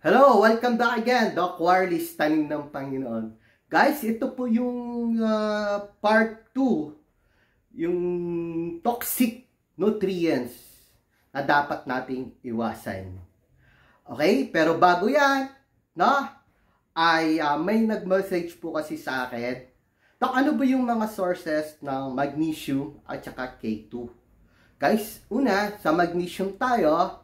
Hello! Welcome back again, Doc Warlis, Tanim ng Panginoon. Guys, ito po yung part 2, yung toxic nutrients na dapat nating iwasan. Okay? Pero bago yan, no? May nag-message po kasi sa akin. Doc, ano ba yung mga sources ng magnesium at saka K2? Guys, una, sa magnesium tayo.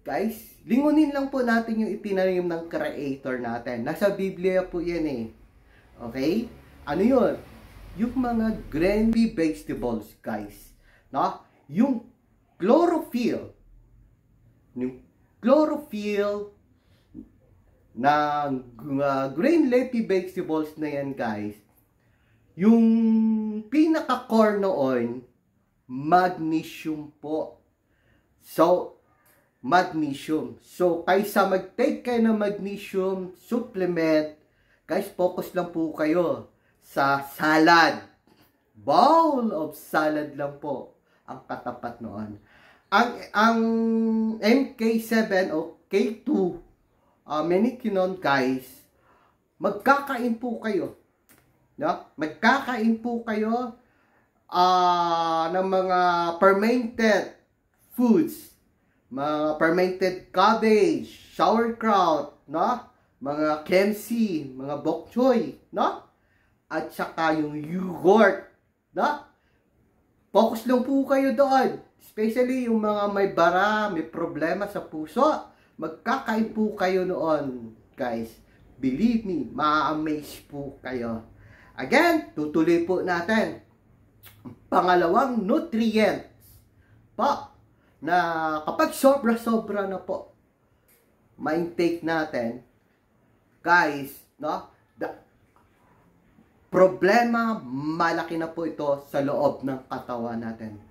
Guys, lingunin lang po natin yung itinanim ng Creator natin. Nasa Biblia po yan eh. Okay? Ano yun? Yung mga green vegetables, guys. No? Yung chlorophyll. Yung chlorophyll ng green leafy vegetables na yan, guys. Yung pinaka-core noon, magnesium po. So, magnesium. So, kaysa mag-take kayo ng magnesium supplement, guys, focus lang po kayo sa salad. Bowl of salad lang po ang katapat noon. Ang MK7 o K2 menicillin, guys, magkakain po kayo. No? Magkakain po kayo ng mga fermented foods. Mga fermented cabbage, sauerkraut, no? Mga kimchi, mga bok choy, no? At saka yung yogurt, no? Focus lang po kayo doon. Especially yung mga may bara, may problema sa puso. Magkakain po kayo noon, guys. Believe me, ma-amaze po kayo. Again, tutuloy po natin. Pangalawang nutrients po, na kapag sobra-sobra na po ma-intake natin, guys, no? Problema, malaki na po ito sa loob ng katawan natin.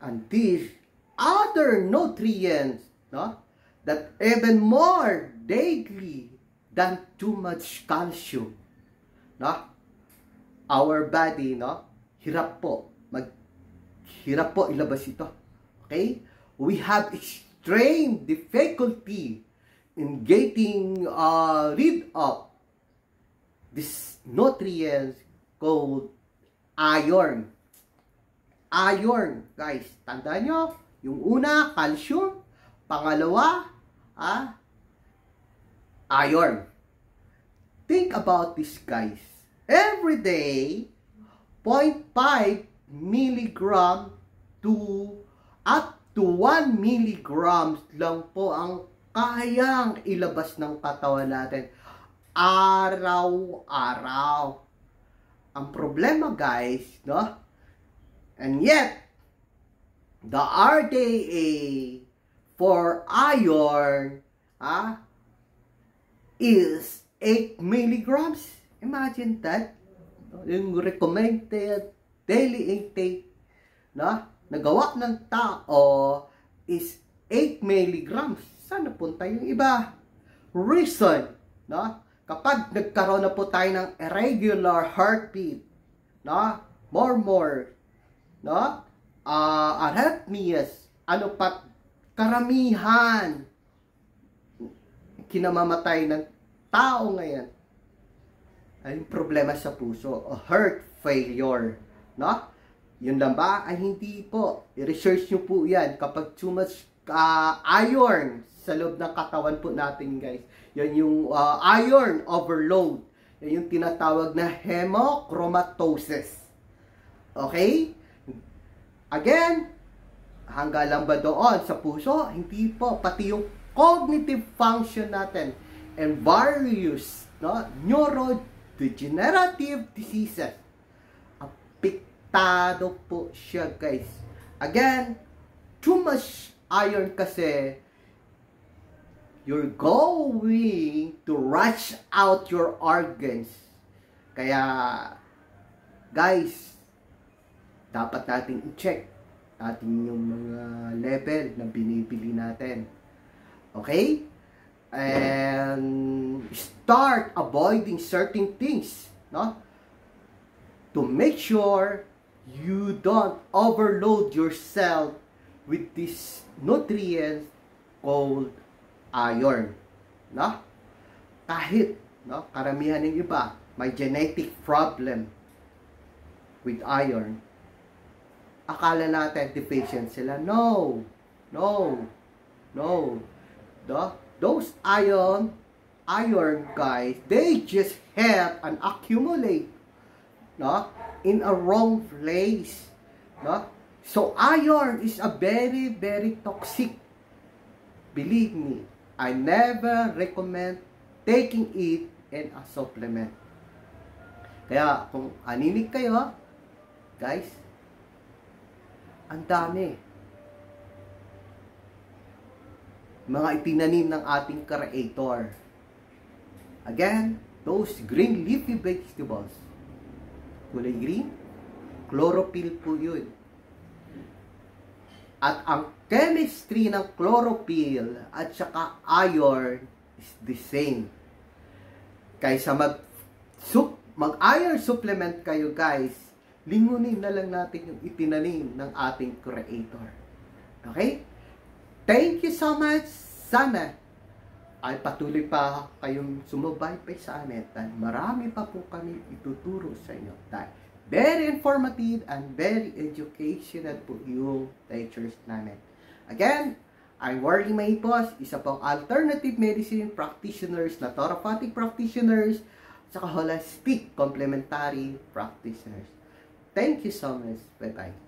And these other nutrients, no? That even more deadly than too much calcium, no? Our body, no? Hirap po ilabas ito. Okay? We have extreme difficulty in getting rid of this nutrients called iron. Iron, guys. Tandaan nyo, yung una, calcium. Pangalawa, iron. Think about this, guys. Every day, 0.5 milligram to up to 1 milligrams lang po ang kayang ilabas ng katawan natin araw-araw. Ang problema, guys, no? And yet, the RDA for iron is 8 milligrams. Imagine that. Yung recommended daily intake, no? Nagawa ng tao is 8 milligrams. Saan napunta yung iba? Reason, no? Kapag nagkaroon na po tayo ng irregular heartbeat, no? More, no? Arrhythmias, ano pa, karamihan kinamamatay ng tao ngayon ay problema sa puso, heart failure, no? Yun lang ba? Ay hindi po. I-research nyo po yan. Kapag too much iron sa loob ng katawan po natin, guys. Yan yung iron overload. Yan yung tinatawag na hemochromatosis. Okay? Again, hanggang lang ba doon sa puso? Hindi po. Pati yung cognitive function natin and various, no, neurodegenerative diseases. Apektado po siya, guys. Again, too much iron kasi you're going to rush out your organs. Kaya, guys, dapat nating i-check natin yung mga level na binibili natin. Okay? And start avoiding certain things, no? To make sure you don't overload yourself with this nutrients called iron. No? kahit, no, karamihan ng iba, may genetic problem with iron, akala natin deficient sila. No. No. No. Those iron guys, they just have an accumulate, no, in a wrong place, no. So iron is a very, very toxic. Believe me, I never recommend taking it in a supplement. Kaya kung anemic kayo, guys, ang dami mga itinanim ng ating Creator. Again, those green leafy vegetables, kulay green, chlorophyll po yun. At ang chemistry ng chlorophyll at saka iron is the same. Kaysa mag-iron supplement kayo, guys, lingunin na lang natin yung itinanim ng ating Creator. Okay? Thank you so much. Sana ay patuloy pa kayong sumubaybay sa amin. Dahil marami pa po kami ituturo sa inyo. Dahil very informative and very educational po yung lectures namin. Again, I'm Warly Maipos, isa pong alternative medicine practitioners, naturopathic practitioners, saka holistic complementary practitioners. Thank you so much. Bye-bye.